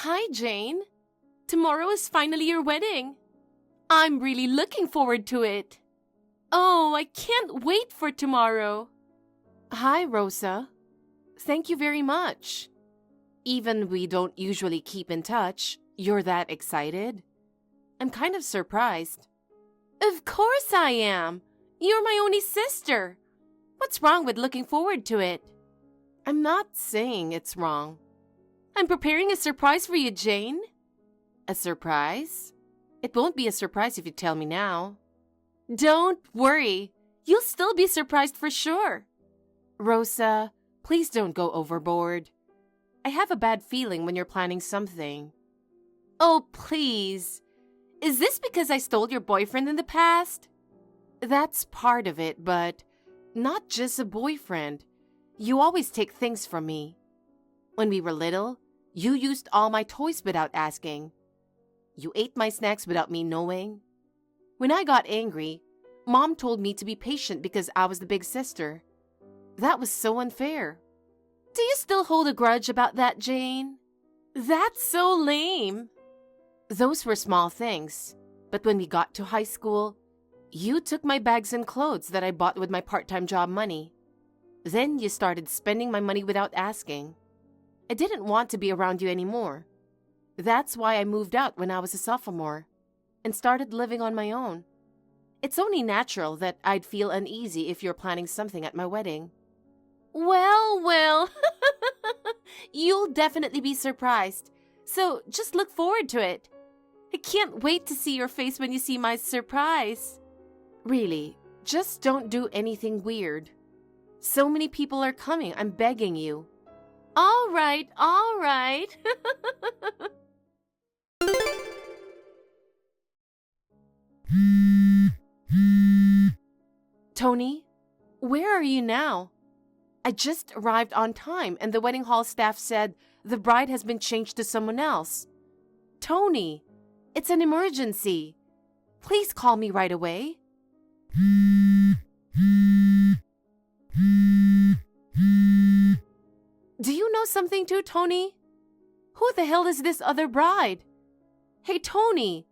Hi, Jane. Tomorrow is finally your wedding. I'm really looking forward to it. Oh, I can't wait for tomorrow. Hi, Rosa. Thank you very much. Even we don't usually keep in touch, you're that excited? I'm kind of surprised. Of course I am. You're my only sister. What's wrong with looking forward to it? I'm not saying it's wrong. I'm preparing a surprise for you, Jane. A surprise? It won't be a surprise if you tell me now. Don't worry. You'll still be surprised for sure. Rosa, please don't go overboard. I have a bad feeling when you're planning something. Oh, please. Is this because I stole your boyfriend in the past? That's part of it, but not just a boyfriend. You always take things from me. When we were little, you used all my toys without asking. You ate my snacks without me knowing. When I got angry, Mom told me to be patient because I was the big sister. That was so unfair. Do you still hold a grudge about that, Jane? That's so lame. Those were small things, but when we got to high school, you took my bags and clothes that I bought with my part-time job money. Then you started spending my money without asking. I didn't want to be around you anymore. That's why I moved out when I was a sophomore and started living on my own. It's only natural that I'd feel uneasy if you're planning something at my wedding. Well, you'll definitely be surprised, so just look forward to it. I can't wait to see your face when you see my surprise. Really, just don't do anything weird. So many people are coming, I'm begging you. All right. Tony, where are you now? I just arrived on time and the wedding hall staff said the bride has been changed to someone else. Tony, it's an emergency. Please call me right away. Do you know something too, Tony? Who the hell is this other bride? Hey, Tony,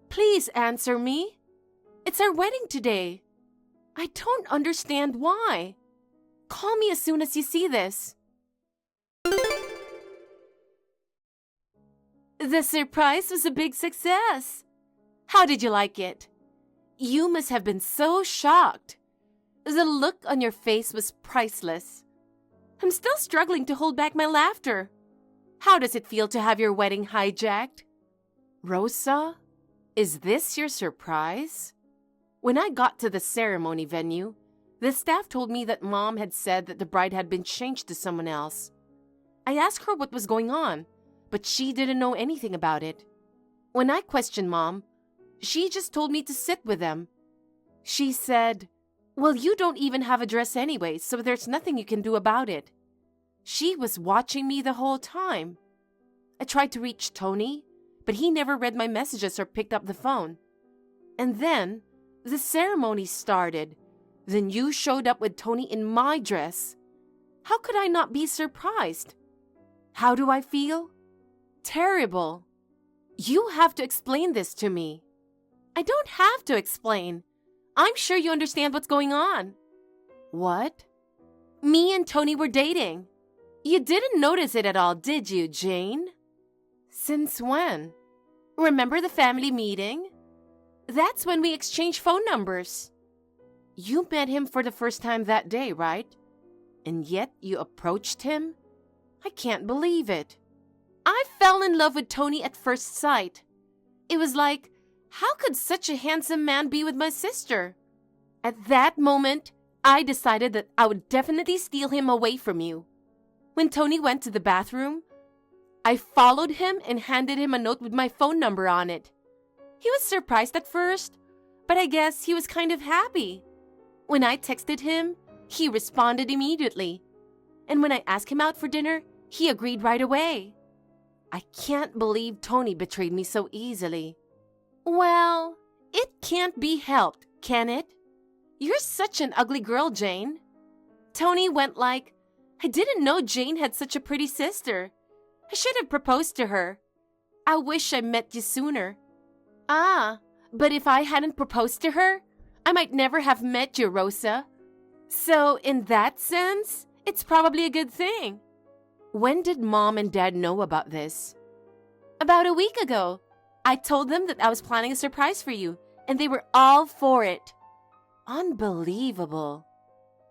please answer me. It's our wedding today. I don't understand why. Call me as soon as you see this. The surprise was a big success. How did you like it? You must have been so shocked. The look on your face was priceless. I'm still struggling to hold back my laughter. How does it feel to have your wedding hijacked? Rosa, is this your surprise? When I got to the ceremony venue, the staff told me that Mom had said that the bride had been changed to someone else. I asked her what was going on, but she didn't know anything about it. When I questioned Mom, she just told me to sit with them. She said, "Well, you don't even have a dress anyway, so there's nothing you can do about it." She was watching me the whole time. I tried to reach Tony, but he never read my messages or picked up the phone. And then the ceremony started. Then you showed up with Tony in my dress. How could I not be surprised? How do I feel? Terrible. You have to explain this to me. I don't have to explain. I'm sure you understand what's going on. What? Me and Tony were dating. You didn't notice it at all, did you, Jane? Since when? Remember the family meeting? That's when we exchanged phone numbers. You met him for the first time that day, right? And yet you approached him? I can't believe it. I fell in love with Tony at first sight. It was like, how could such a handsome man be with my sister? At that moment, I decided that I would definitely steal him away from you. When Tony went to the bathroom, I followed him and handed him a note with my phone number on it. He was surprised at first, but I guess he was kind of happy. When I texted him, he responded immediately. And when I asked him out for dinner, he agreed right away. I can't believe Tony betrayed me so easily. Well, it can't be helped, can it? You're such an ugly girl, Jane. Tony went like, I didn't know Jane had such a pretty sister. I should have proposed to her. I wish I met you sooner. Ah, but if I hadn't proposed to her, I might never have met you, Rosa. So in that sense, it's probably a good thing. When did Mom and Dad know about this? About a week ago. I told them that I was planning a surprise for you, and they were all for it. Unbelievable.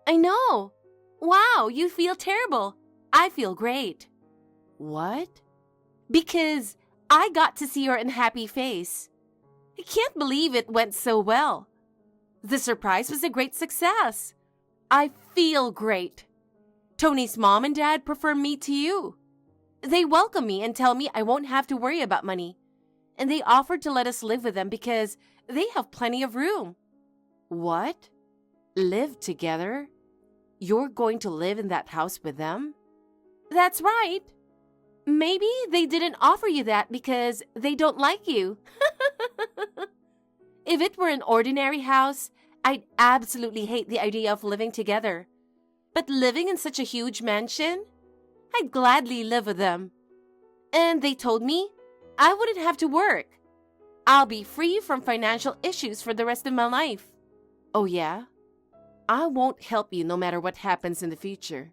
I know. Wow, you feel terrible. I feel great. What? Because I got to see your unhappy face. I can't believe it went so well. The surprise was a great success. I feel great. Tony's mom and dad prefer me to you. They welcome me and tell me I won't have to worry about money. And they offered to let us live with them because they have plenty of room. What? Live together? You're going to live in that house with them? That's right. Maybe they didn't offer you that because they don't like you. If it were an ordinary house, I'd absolutely hate the idea of living together. But living in such a huge mansion, I'd gladly live with them. And they told me I wouldn't have to work. I'll be free from financial issues for the rest of my life. Oh yeah? I won't help you no matter what happens in the future.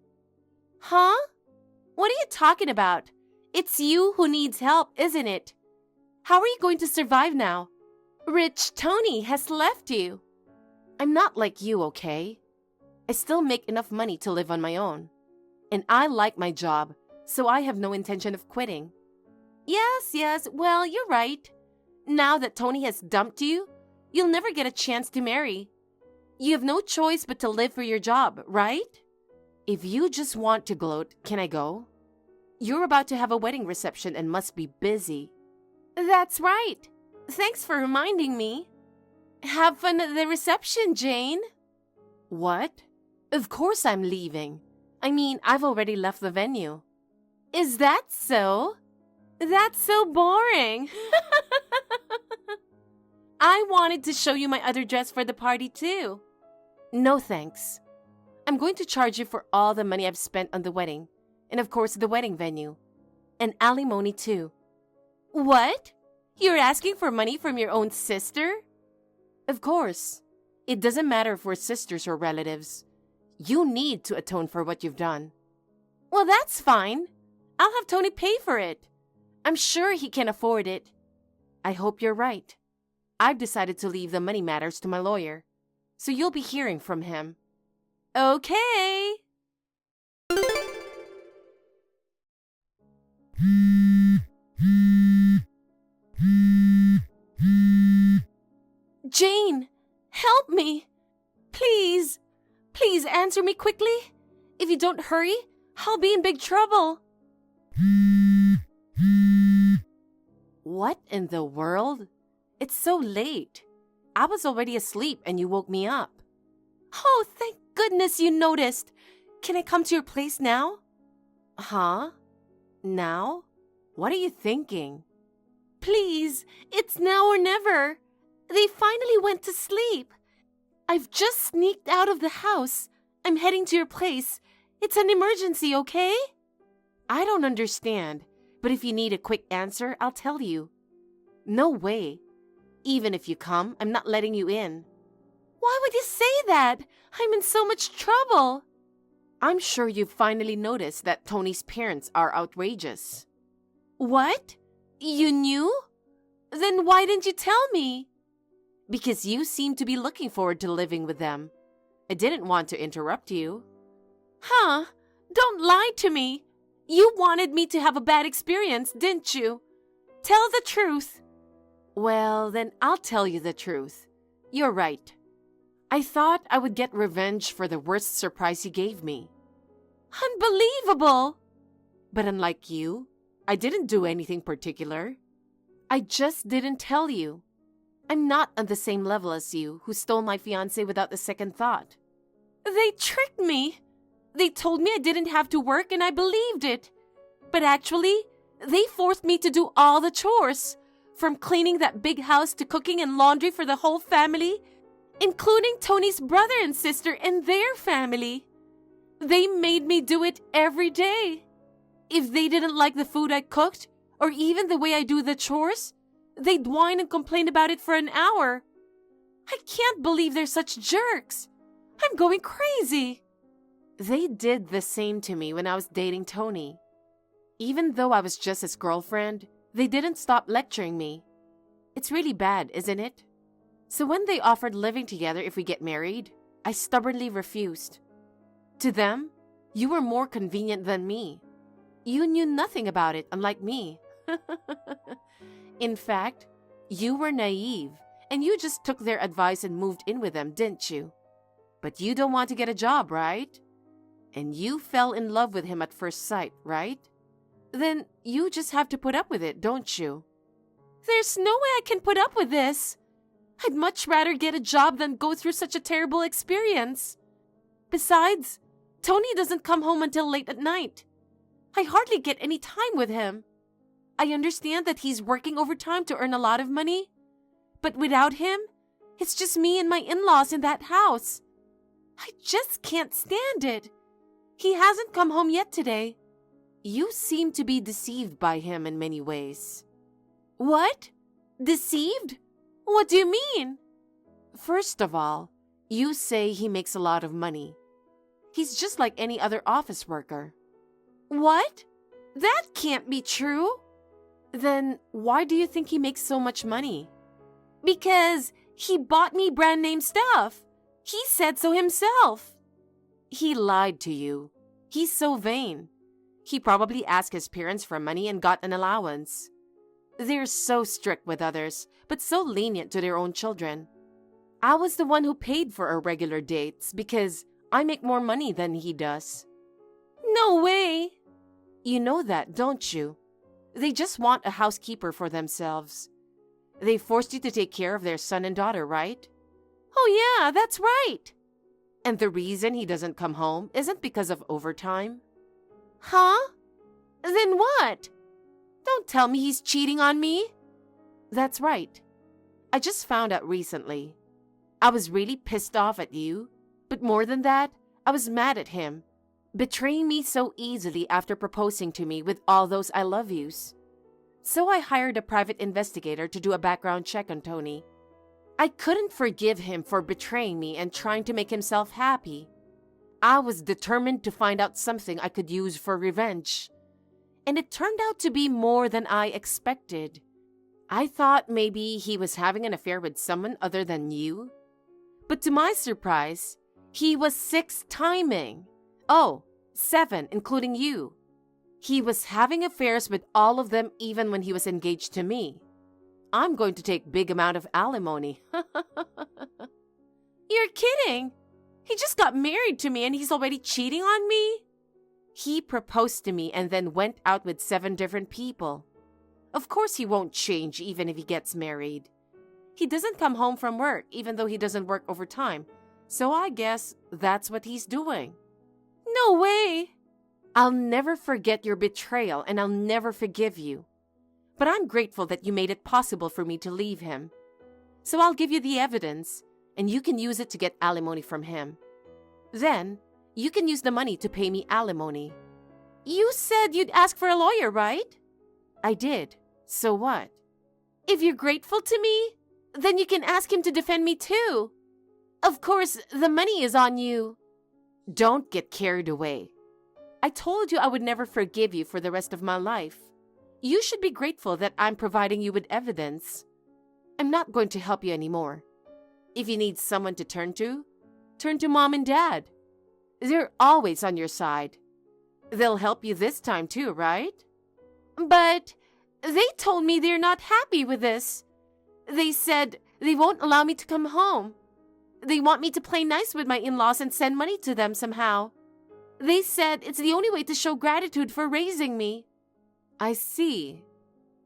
Huh? What are you talking about? It's you who needs help, isn't it? How are you going to survive now? Rich Tony has left you. I'm not like you, okay? I still make enough money to live on my own. And I like my job, so I have no intention of quitting. Yes, well, you're right. Now that Tony has dumped you, you'll never get a chance to marry. You have no choice but to live for your job, right? If you just want to gloat, can I go? You're about to have a wedding reception and must be busy. That's right. Thanks for reminding me. Have fun at the reception, Jane. What? Of course I'm leaving. I mean, I've already left the venue. Is that so? That's so boring. I wanted to show you my other dress for the party too. No thanks. I'm going to charge you for all the money I've spent on the wedding. And of course the wedding venue. And alimony too. What? You're asking for money from your own sister? Of course. It doesn't matter if we're sisters or relatives. You need to atone for what you've done. Well, that's fine. I'll have Tony pay for it. I'm sure he can afford it. I hope you're right. I've decided to leave the money matters to my lawyer. So you'll be hearing from him. Okay. Jane, help me. Please answer me quickly. If you don't hurry, I'll be in big trouble. What in the world? It's so late. I was already asleep and you woke me up. Oh, thank goodness you noticed. Can I come to your place now? Huh? Now? What are you thinking? Please, it's now or never. They finally went to sleep. I've just sneaked out of the house. I'm heading to your place. It's an emergency, okay? I don't understand, but if you need a quick answer, I'll tell you. No way. Even if you come, I'm not letting you in. Why would you say that? I'm in so much trouble. I'm sure you've finally noticed that Tony's parents are outrageous. What? You knew? Then why didn't you tell me? Because you seem to be looking forward to living with them. I didn't want to interrupt you. Huh? Don't lie to me. You wanted me to have a bad experience, didn't you? Tell the truth. Well, then I'll tell you the truth. You're right. I thought I would get revenge for the worst surprise you gave me. Unbelievable! But unlike you, I didn't do anything particular. I just didn't tell you. I'm not on the same level as you, who stole my fiancé without a second thought. They tricked me. They told me I didn't have to work and I believed it. But actually, they forced me to do all the chores, from cleaning that big house to cooking and laundry for the whole family, including Tony's brother and sister and their family. They made me do it every day. If they didn't like the food I cooked, or even the way I do the chores. They'd whine and complain about it for an hour. I can't believe they're such jerks. I'm going crazy. They did the same to me when I was dating Tony. Even though I was just his girlfriend, they didn't stop lecturing me. It's really bad, isn't it? So when they offered living together if we get married, I stubbornly refused. To them, you were more convenient than me. You knew nothing about it, unlike me. In fact, you were naive, and you just took their advice and moved in with them, didn't you? But you don't want to get a job, right? And you fell in love with him at first sight, right? Then you just have to put up with it, don't you? There's no way I can put up with this. I'd much rather get a job than go through such a terrible experience. Besides, Tony doesn't come home until late at night. I hardly get any time with him. I understand that he's working overtime to earn a lot of money, but without him, it's just me and my in-laws in that house. I just can't stand it. He hasn't come home yet today. You seem to be deceived by him in many ways. What? Deceived? What do you mean? First of all, you say he makes a lot of money. He's just like any other office worker. What? That can't be true. Then why do you think he makes so much money? Because he bought me brand name stuff. He said so himself. He lied to you. He's so vain. He probably asked his parents for money and got an allowance. They're so strict with others, but so lenient to their own children. I was the one who paid for our regular dates because I make more money than he does. No way! You know that, don't you? They just want a housekeeper for themselves. They forced you to take care of their son and daughter, right? Oh yeah, that's right. And the reason he doesn't come home isn't because of overtime? Huh? Then what? Don't tell me he's cheating on me. That's right. I just found out recently. I was really pissed off at you, but more than that, I was mad at him, betraying me so easily after proposing to me with all those I love yous. So I hired a private investigator to do a background check on Tony. I couldn't forgive him for betraying me and trying to make himself happy. I was determined to find out something I could use for revenge. And it turned out to be more than I expected. I thought maybe he was having an affair with someone other than you. But to my surprise, he was 6 timing. Oh, 7, including you. He was having affairs with all of them even when he was engaged to me. I'm going to take big amount of alimony. You're kidding! He just got married to me and he's already cheating on me? He proposed to me and then went out with 7 different people. Of course he won't change even if he gets married. He doesn't come home from work even though he doesn't work overtime. So I guess that's what he's doing. No way! I'll never forget your betrayal and I'll never forgive you. But I'm grateful that you made it possible for me to leave him. So I'll give you the evidence and you can use it to get alimony from him. Then, you can use the money to pay me alimony. You said you'd ask for a lawyer, right? I did. So what? If you're grateful to me, then you can ask him to defend me too. Of course, the money is on you. Don't get carried away. I told you I would never forgive you for the rest of my life. You should be grateful that I'm providing you with evidence. I'm not going to help you anymore. If you need someone to turn to Mom and Dad. They're always on your side. They'll help you this time too, right? But they told me they're not happy with this. They said they won't allow me to come home. They want me to play nice with my in-laws and send money to them somehow. They said it's the only way to show gratitude for raising me. I see.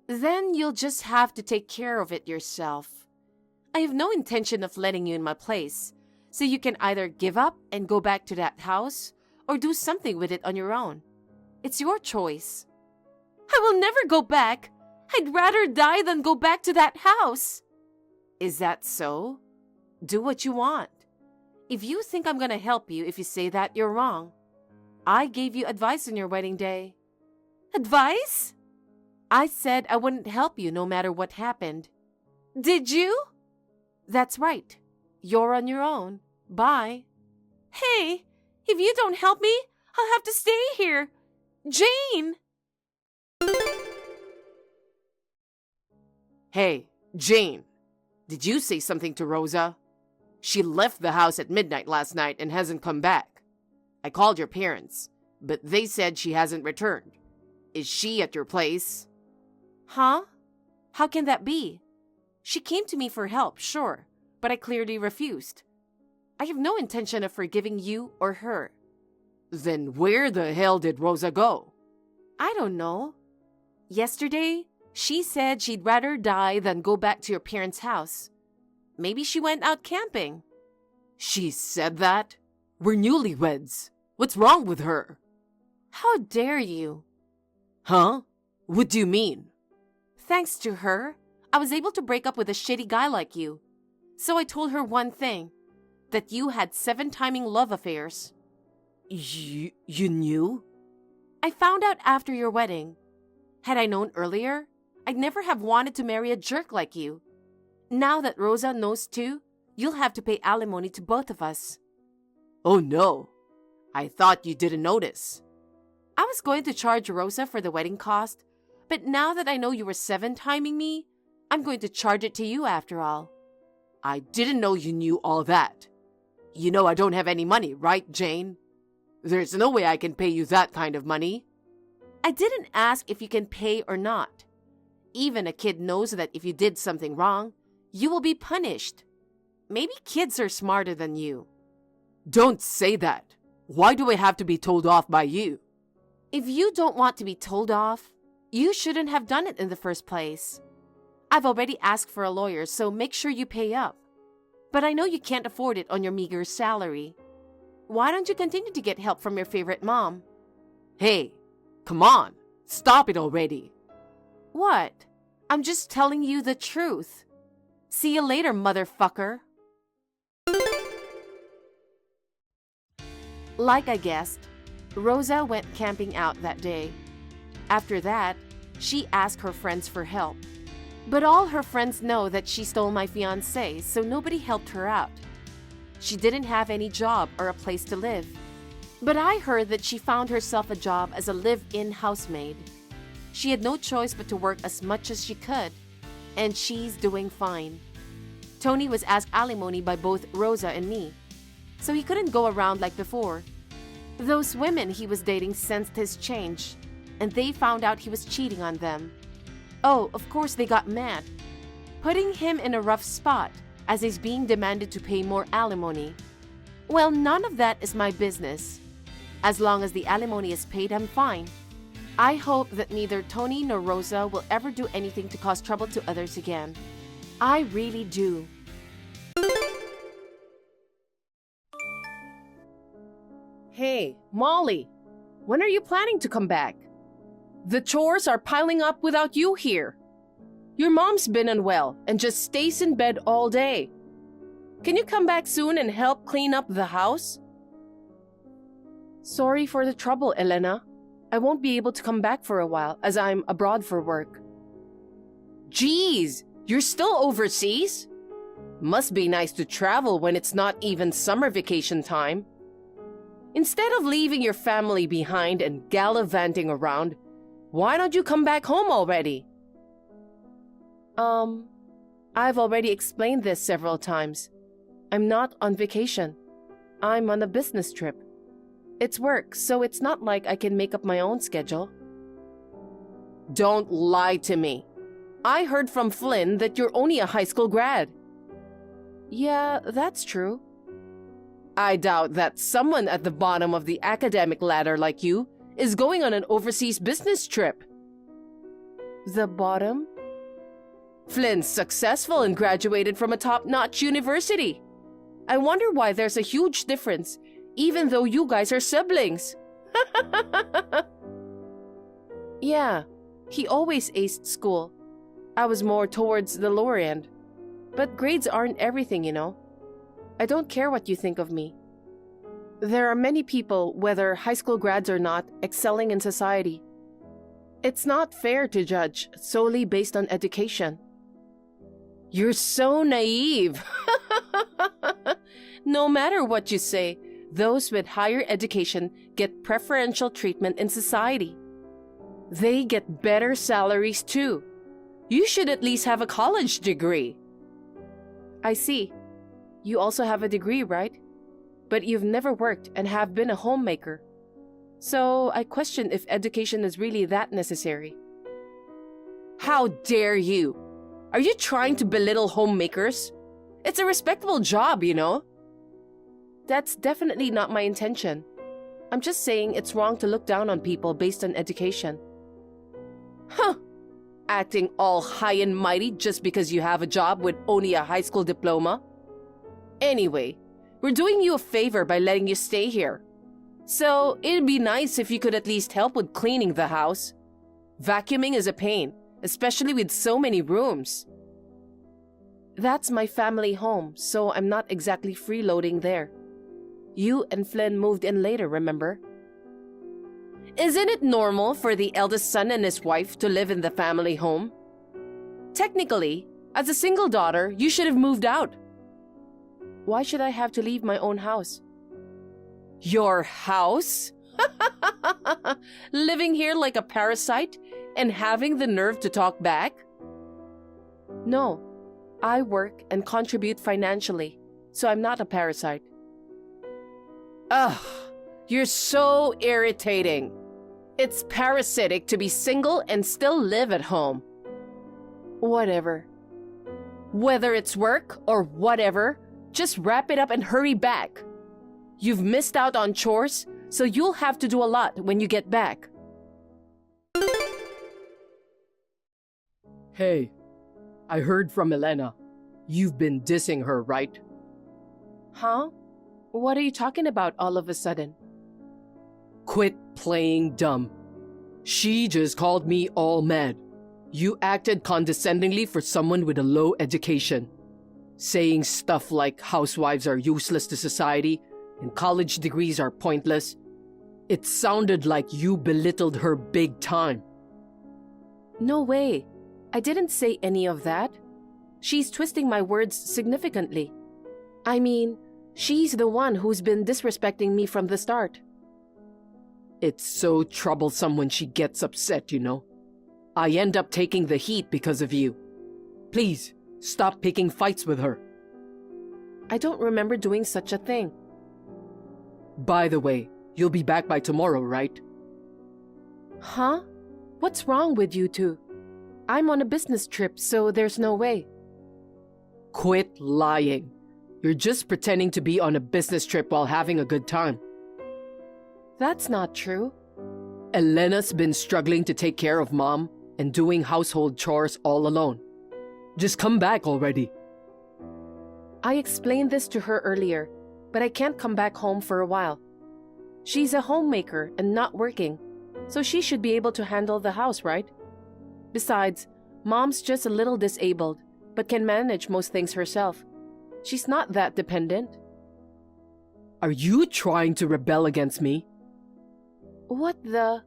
Then you'll just have to take care of it yourself. I have no intention of letting you in my place, so you can either give up and go back to that house or do something with it on your own. It's your choice. I will never go back. I'd rather die than go back to that house. Is that so? Do what you want. If you think I'm going to help you if you say that, you're wrong. I gave you advice on your wedding day. Advice? I said I wouldn't help you no matter what happened. Did you? That's right. You're on your own. Bye. Hey, if you don't help me, I'll have to stay here. Jane! Hey, Jane, did you say something to Rosa? She left the house at midnight last night and hasn't come back. I called your parents, but they said she hasn't returned. Is she at your place? Huh? How can that be? She came to me for help, sure, but I clearly refused. I have no intention of forgiving you or her. Then where the hell did Rosa go? I don't know. Yesterday, she said she'd rather die than go back to your parents' house. Maybe she went out camping. She said that? We're newlyweds. What's wrong with her? How dare you? Huh? What do you mean? Thanks to her, I was able to break up with a shitty guy like you. So I told her one thing, that you had 7-timing love affairs. You knew? I found out after your wedding. Had I known earlier, I'd never have wanted to marry a jerk like you. Now that Rosa knows too, you'll have to pay alimony to both of us. Oh no, I thought you didn't notice. I was going to charge Rosa for the wedding cost, but now that I know you were 7-timing me, I'm going to charge it to you after all. I didn't know you knew all that. You know I don't have any money, right, Jane? There's no way I can pay you that kind of money. I didn't ask if you can pay or not. Even a kid knows that if you did something wrong, you will be punished. Maybe kids are smarter than you. Don't say that. Why do I have to be told off by you? If you don't want to be told off, you shouldn't have done it in the first place. I've already asked for a lawyer, so make sure you pay up. But I know you can't afford it on your meager salary. Why don't you continue to get help from your favorite mom? Hey, come on. Stop it already. What? I'm just telling you the truth. See you later, motherfucker. Like I guessed, Rosa went camping out that day. After that, she asked her friends for help. But all her friends know that she stole my fiancé, so nobody helped her out. She didn't have any job or a place to live. But I heard that she found herself a job as a live-in housemaid. She had no choice but to work as much as she could, and she's doing fine. Tony was asked alimony by both Rosa and me, so he couldn't go around like before. Those women he was dating sensed his change, and they found out he was cheating on them. Oh, of course they got mad, putting him in a rough spot as he's being demanded to pay more alimony. Well, none of that is my business. As long as the alimony is paid, I'm fine. I hope that neither Tony nor Rosa will ever do anything to cause trouble to others again. I really do. Hey, Molly, when are you planning to come back? The chores are piling up without you here. Your mom's been unwell and just stays in bed all day. Can you come back soon and help clean up the house? Sorry for the trouble, Elena. I won't be able to come back for a while as I'm abroad for work. Geez, you're still overseas? Must be nice to travel when it's not even summer vacation time. Instead of leaving your family behind and gallivanting around, why don't you come back home already? I've already explained this several times. I'm not on vacation. I'm on a business trip. It's work, so it's not like I can make up my own schedule. Don't lie to me. I heard from Flynn that you're only a high school grad. Yeah, that's true. I doubt that someone at the bottom of the academic ladder like you is going on an overseas business trip. The bottom? Flynn's successful and graduated from a top-notch university. I wonder why there's a huge difference, even though you guys are siblings. Yeah, he always aced school. I was more towards the lower end. But grades aren't everything, you know. I don't care what you think of me. There are many people, whether high school grads or not, excelling in society. It's not fair to judge solely based on education. You're so naive. No matter what you say, those with higher education get preferential treatment in society. They get better salaries too. You should at least have a college degree. I see. You also have a degree, right? But you've never worked and have been a homemaker. So I question if education is really that necessary. How dare you? Are you trying to belittle homemakers? It's a respectable job, you know. That's definitely not my intention. I'm just saying it's wrong to look down on people based on education. Huh! Acting all high and mighty just because you have a job with only a high school diploma? Anyway, we're doing you a favor by letting you stay here. So it'd be nice if you could at least help with cleaning the house. Vacuuming is a pain, especially with so many rooms. That's my family home, so I'm not exactly freeloading there. You and Flynn moved in later, remember? Isn't it normal for the eldest son and his wife to live in the family home? Technically, as a single daughter, you should have moved out. Why should I have to leave my own house? Your house? Living here like a parasite and having the nerve to talk back? No, I work and contribute financially, so I'm not a parasite. Ugh, you're so irritating. It's parasitic to be single and still live at home. Whatever. Whether it's work or whatever, just wrap it up and hurry back. You've missed out on chores, so you'll have to do a lot when you get back. Hey, I heard from Elena. You've been dissing her, right? Huh? What are you talking about all of a sudden? Quit playing dumb. She just called me all mad. You acted condescendingly for someone with a low education. Saying stuff like housewives are useless to society and college degrees are pointless. It sounded like you belittled her big time. No way. I didn't say any of that. She's twisting my words significantly. I mean, she's the one who's been disrespecting me from the start. It's so troublesome when she gets upset, you know. I end up taking the heat because of you. Please, stop picking fights with her. I don't remember doing such a thing. By the way, you'll be back by tomorrow, right? Huh? What's wrong with you two? I'm on a business trip, so there's no way. Quit lying. You're just pretending to be on a business trip while having a good time. That's not true. Elena's been struggling to take care of Mom and doing household chores all alone. Just come back already. I explained this to her earlier, but I can't come back home for a while. She's a homemaker and not working, so she should be able to handle the house, right? Besides, Mom's just a little disabled, but can manage most things herself. She's not that dependent. Are you trying to rebel against me? What the?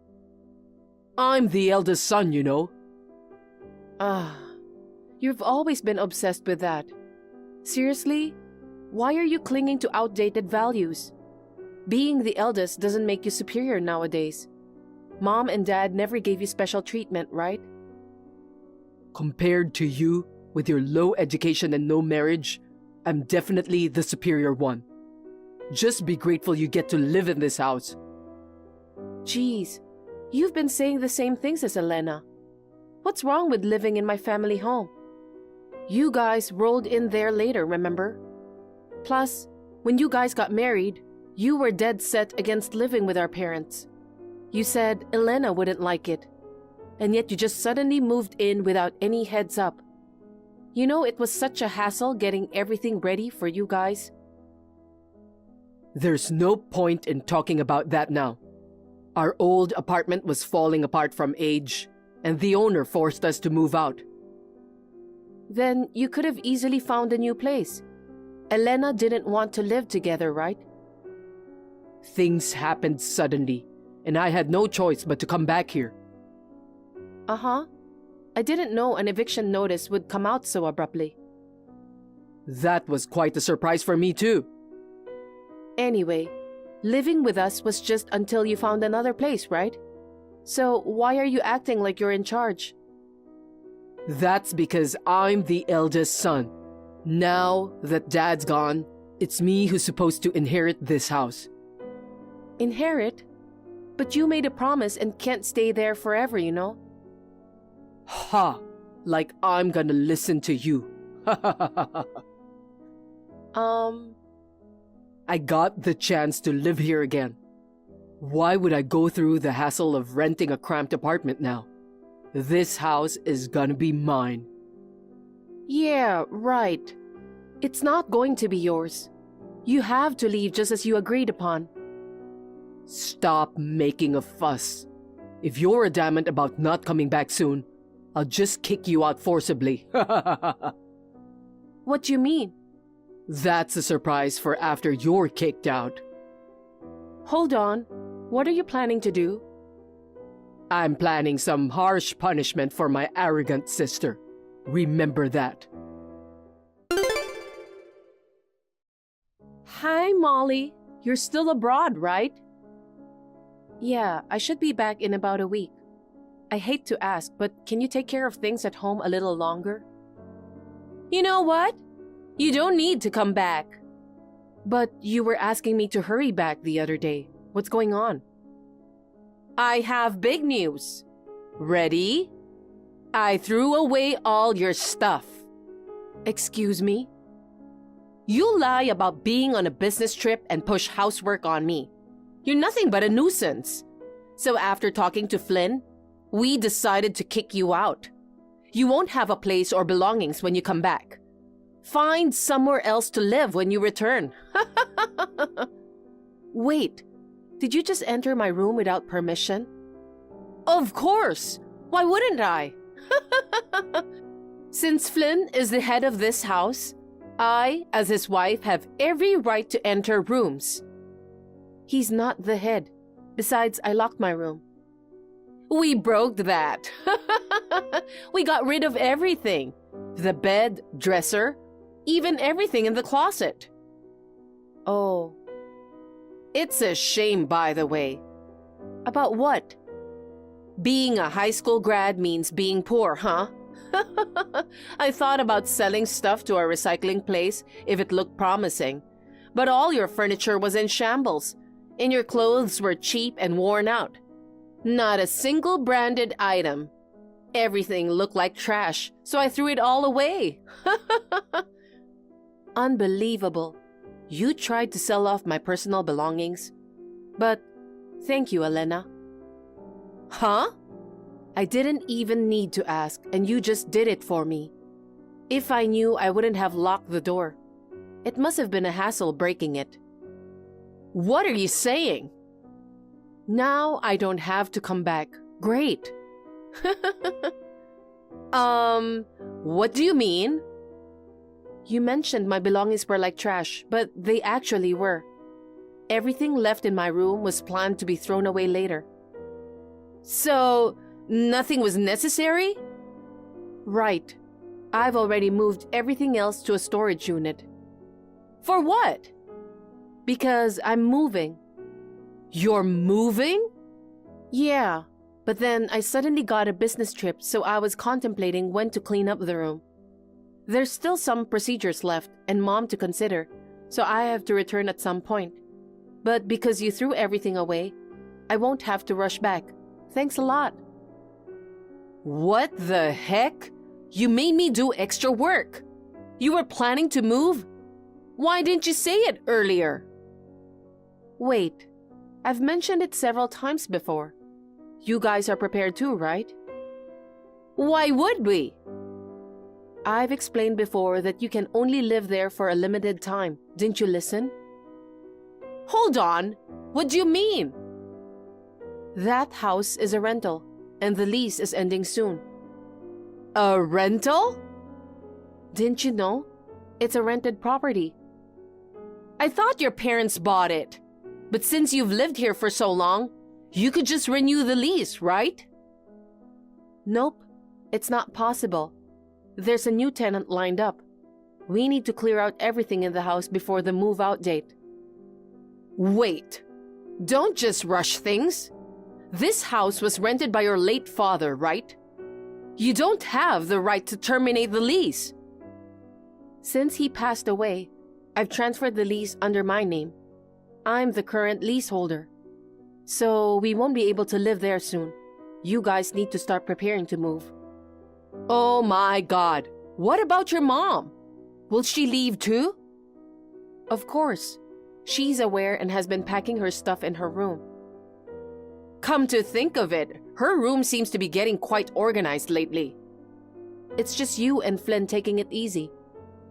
I'm the eldest son, you know. You've always been obsessed with that. Seriously? Why are you clinging to outdated values? Being the eldest doesn't make you superior nowadays. Mom and Dad never gave you special treatment, right? Compared to you, with your low education and no marriage, I'm definitely the superior one. Just be grateful you get to live in this house. Jeez, you've been saying the same things as Elena. What's wrong with living in my family home? You guys rolled in there later, remember? Plus, when you guys got married, you were dead set against living with our parents. You said Elena wouldn't like it, and yet you just suddenly moved in without any heads up. You know, it was such a hassle getting everything ready for you guys. There's no point in talking about that now. Our old apartment was falling apart from age, and the owner forced us to move out. Then you could have easily found a new place. Elena didn't want to live together, right? Things happened suddenly, and I had no choice but to come back here. Uh-huh. I didn't know an eviction notice would come out so abruptly. That was quite a surprise for me too. Anyway, living with us was just until you found another place, right? So why are you acting like you're in charge? That's because I'm the eldest son. Now that Dad's gone, it's me who's supposed to inherit this house. Inherit? But you made a promise and can't stay there forever, you know? Ha! Like I'm gonna listen to you. I got the chance to live here again. Why would I go through the hassle of renting a cramped apartment now? This house is gonna be mine. Yeah, right. It's not going to be yours. You have to leave just as you agreed upon. Stop making a fuss. If you're adamant about not coming back soon, I'll just kick you out forcibly. What do you mean? That's a surprise for after you're kicked out. Hold on. What are you planning to do? I'm planning some harsh punishment for my arrogant sister. Remember that. Hi, Molly. You're still abroad, right? Yeah, I should be back in about a week. I hate to ask, but can you take care of things at home a little longer? You know what? You don't need to come back. But you were asking me to hurry back the other day. What's going on? I have big news. Ready? I threw away all your stuff. Excuse me? You lie about being on a business trip and push housework on me. You're nothing but a nuisance. So after talking to Flynn, we decided to kick you out. You won't have a place or belongings when you come back. Find somewhere else to live when you return. Wait, did you just enter my room without permission? Of course! Why wouldn't I? Since Flynn is the head of this house, I, as his wife, have every right to enter rooms. He's not the head. Besides, I locked my room. We broke that. We got rid of everything. The bed, dresser, even everything in the closet. Oh. It's a shame, by the way. About what? Being a high school grad means being poor, huh? I thought about selling stuff to a recycling place if it looked promising. But all your furniture was in shambles, and your clothes were cheap and worn out. Not a single branded item. Everything looked like trash, so I threw it all away. Unbelievable. You tried to sell off my personal belongings. But thank you, Elena. Huh? I didn't even need to ask, and you just did it for me. If I knew, I wouldn't have locked the door. It must have been a hassle breaking it. What are you saying? Now I don't have to come back. Great. What do you mean? You mentioned my belongings were like trash, but they actually were. Everything left in my room was planned to be thrown away later. So, nothing was necessary? Right. I've already moved everything else to a storage unit. For what? Because I'm moving. You're moving? Yeah, but then I suddenly got a business trip, so I was contemplating when to clean up the room. There's still some procedures left and Mom to consider, so I have to return at some point. But because you threw everything away, I won't have to rush back. Thanks a lot. What the heck? You made me do extra work. You were planning to move? Why didn't you say it earlier? Wait, I've mentioned it several times before. You guys are prepared too, right? Why would we? I've explained before that you can only live there for a limited time. Didn't you listen? Hold on. What do you mean? That house is a rental, and the lease is ending soon. A rental? Didn't you know? It's a rented property. I thought your parents bought it. But since you've lived here for so long, you could just renew the lease, right? Nope, it's not possible. There's a new tenant lined up. We need to clear out everything in the house before the move-out date. Wait! Don't just rush things. This house was rented by your late father, right? You don't have the right to terminate the lease. Since he passed away, I've transferred the lease under my name. I'm the current leaseholder. So we won't be able to live there soon. You guys need to start preparing to move. Oh my God! What about your mom? Will she leave too? Of course. She's aware and has been packing her stuff in her room. Come to think of it, her room seems to be getting quite organized lately. It's just you and Flynn taking it easy.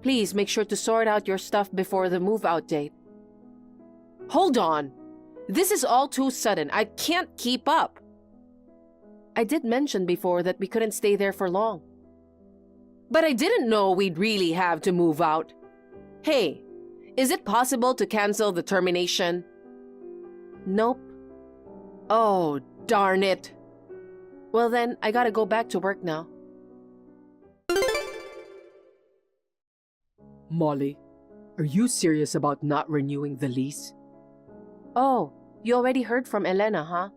Please make sure to sort out your stuff before the move-out date. Hold on. This is all too sudden. I can't keep up. I did mention before that we couldn't stay there for long. But I didn't know we'd really have to move out. Hey, is it possible to cancel the termination? Nope. Oh, darn it. Well then, I gotta go back to work now. Molly, are you serious about not renewing the lease? Oh, you already heard from Elena, huh?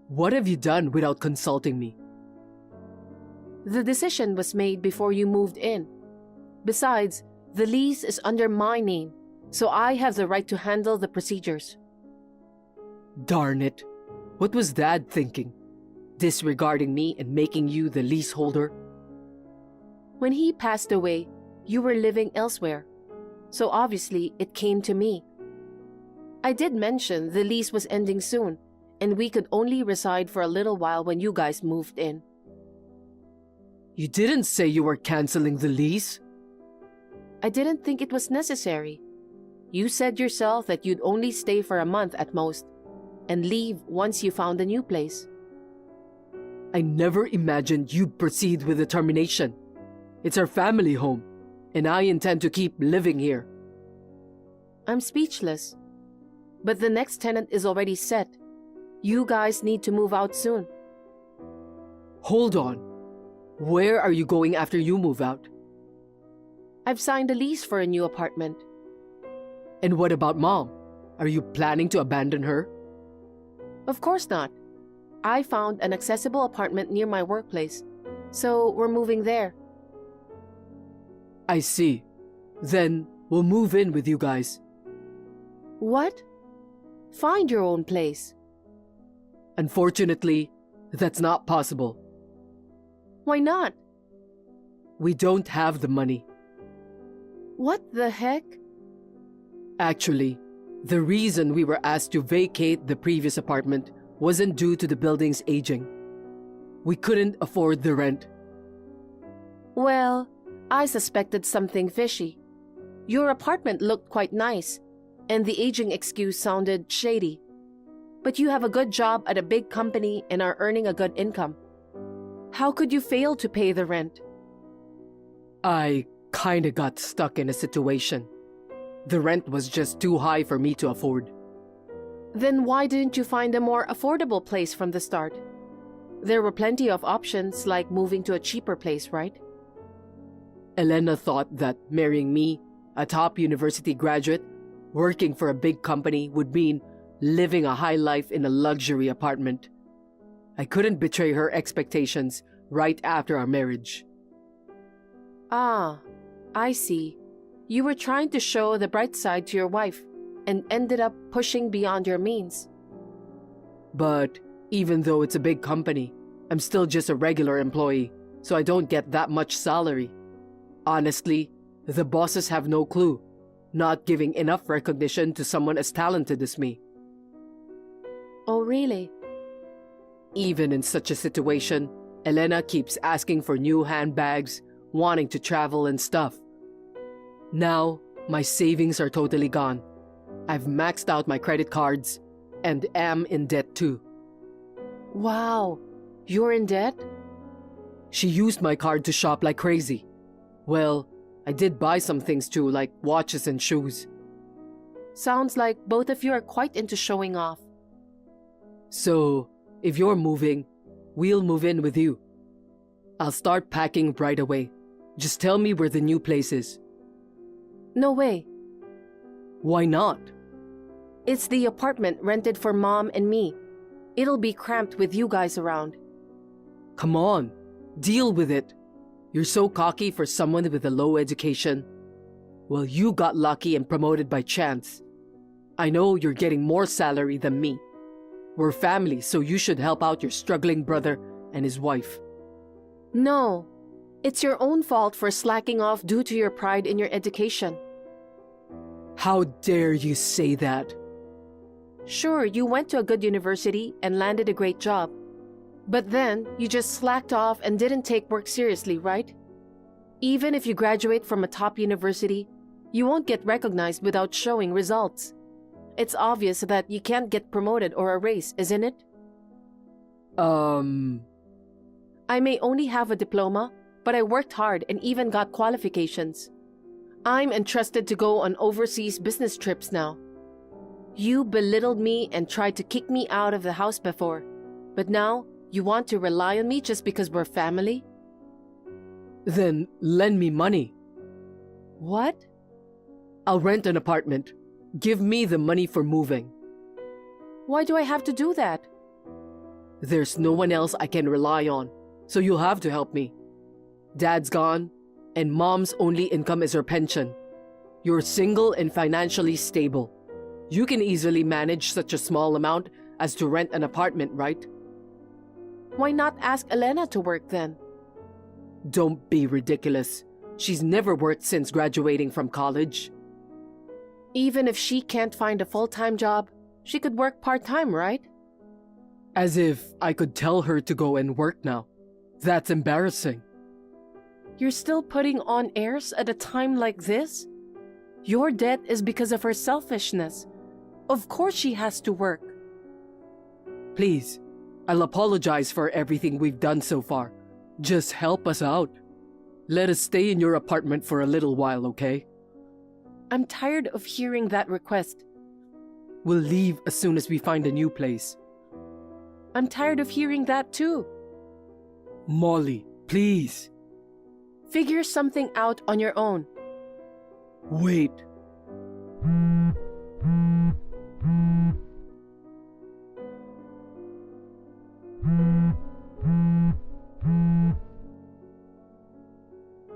What have you done without consulting me? The decision was made before you moved in. Besides, the lease is under my name, so I have the right to handle the procedures. Darn it. What was Dad thinking? Disregarding me and making you the leaseholder? When he passed away, you were living elsewhere, so obviously it came to me. I did mention the lease was ending soon, and we could only reside for a little while when you guys moved in. You didn't say you were canceling the lease? I didn't think it was necessary. You said yourself that you'd only stay for a month at most, and leave once you found a new place. I never imagined you'd proceed with the termination. It's our family home, and I intend to keep living here. I'm speechless. But the next tenant is already set. You guys need to move out soon. Hold on. Where are you going after you move out? I've signed a lease for a new apartment. And what about Mom? Are you planning to abandon her? Of course not. I found an accessible apartment near my workplace, so we're moving there. I see. Then we'll move in with you guys. What? Find your own place. Unfortunately, that's not possible. Why not? We don't have the money. What the heck? Actually, the reason we were asked to vacate the previous apartment wasn't due to the building's aging. We couldn't afford the rent. Well, I suspected something fishy. Your apartment looked quite nice, and the aging excuse sounded shady. But you have a good job at a big company and are earning a good income. How could you fail to pay the rent? I kinda got stuck in a situation. The rent was just too high for me to afford. Then why didn't you find a more affordable place from the start? There were plenty of options like moving to a cheaper place, right? Elena thought that marrying me, a top university graduate, working for a big company would mean living a high life in a luxury apartment. I couldn't betray her expectations right after our marriage. Ah, I see. You were trying to show the bright side to your wife and ended up pushing beyond your means. But even though it's a big company, I'm still just a regular employee, so I don't get that much salary. Honestly, the bosses have no clue, not giving enough recognition to someone as talented as me. Oh, really? Even in such a situation, Elena keeps asking for new handbags, wanting to travel and stuff. Now, my savings are totally gone. I've maxed out my credit cards and am in debt too. Wow, you're in debt? She used my card to shop like crazy. Well, I did buy some things too, like watches and shoes. Sounds like both of you are quite into showing off. So, if you're moving, we'll move in with you. I'll start packing right away. Just tell me where the new place is. No way. Why not? It's the apartment rented for Mom and me. It'll be cramped with you guys around. Come on, deal with it. You're so cocky for someone with a low education. Well, you got lucky and promoted by chance. I know you're getting more salary than me. We're family, so you should help out your struggling brother and his wife. No, it's your own fault for slacking off due to your pride in your education. How dare you say that? Sure, you went to a good university and landed a great job. But then, you just slacked off and didn't take work seriously, right? Even if you graduate from a top university, you won't get recognized without showing results. It's obvious that you can't get promoted or a raise, isn't it? I may only have a diploma, but I worked hard and even got qualifications. I'm entrusted to go on overseas business trips now. You belittled me and tried to kick me out of the house before, but now you want to rely on me just because we're family? Then lend me money. What? I'll rent an apartment. Give me the money for moving. Why do I have to do that? There's no one else I can rely on, so you'll have to help me. Dad's gone, and Mom's only income is her pension. You're single and financially stable. You can easily manage such a small amount as to rent an apartment, right? Why not ask Elena to work then? Don't be ridiculous. She's never worked since graduating from college. Even if she can't find a full-time job, she could work part-time, right? As if I could tell her to go and work now. That's embarrassing. You're still putting on airs at a time like this? Your debt is because of her selfishness. Of course she has to work. Please, I'll apologize for everything we've done so far. Just help us out. Let us stay in your apartment for a little while, okay? I'm tired of hearing that request. We'll leave as soon as we find a new place. I'm tired of hearing that too. Molly, please. Figure something out on your own. Wait.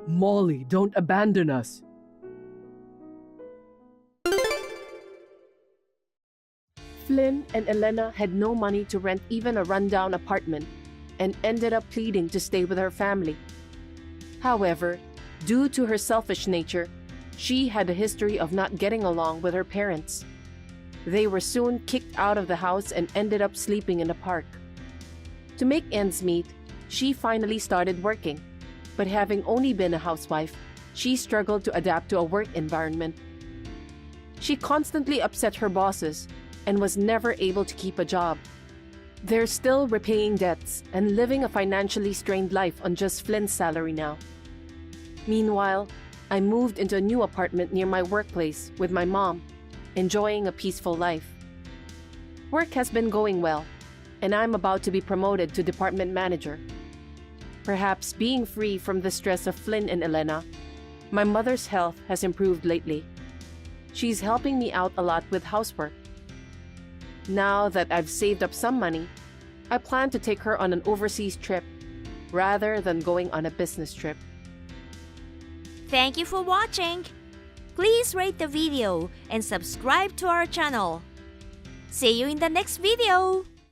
Molly, don't abandon us. Flynn and Elena had no money to rent even a rundown apartment and ended up pleading to stay with her family. However, due to her selfish nature, she had a history of not getting along with her parents. They were soon kicked out of the house and ended up sleeping in the park. To make ends meet, she finally started working, but having only been a housewife, she struggled to adapt to a work environment. She constantly upset her bosses and was never able to keep a job. They're still repaying debts and living a financially strained life on just Flynn's salary now. Meanwhile, I moved into a new apartment near my workplace with my mom, enjoying a peaceful life. Work has been going well, and I'm about to be promoted to department manager. Perhaps being free from the stress of Flynn and Elena, my mother's health has improved lately. She's helping me out a lot with housework. Now that I've saved up some money, I plan to take her on an overseas trip rather than going on a business trip. Thank you for watching. Please rate the video and subscribe to our channel. See you in the next video.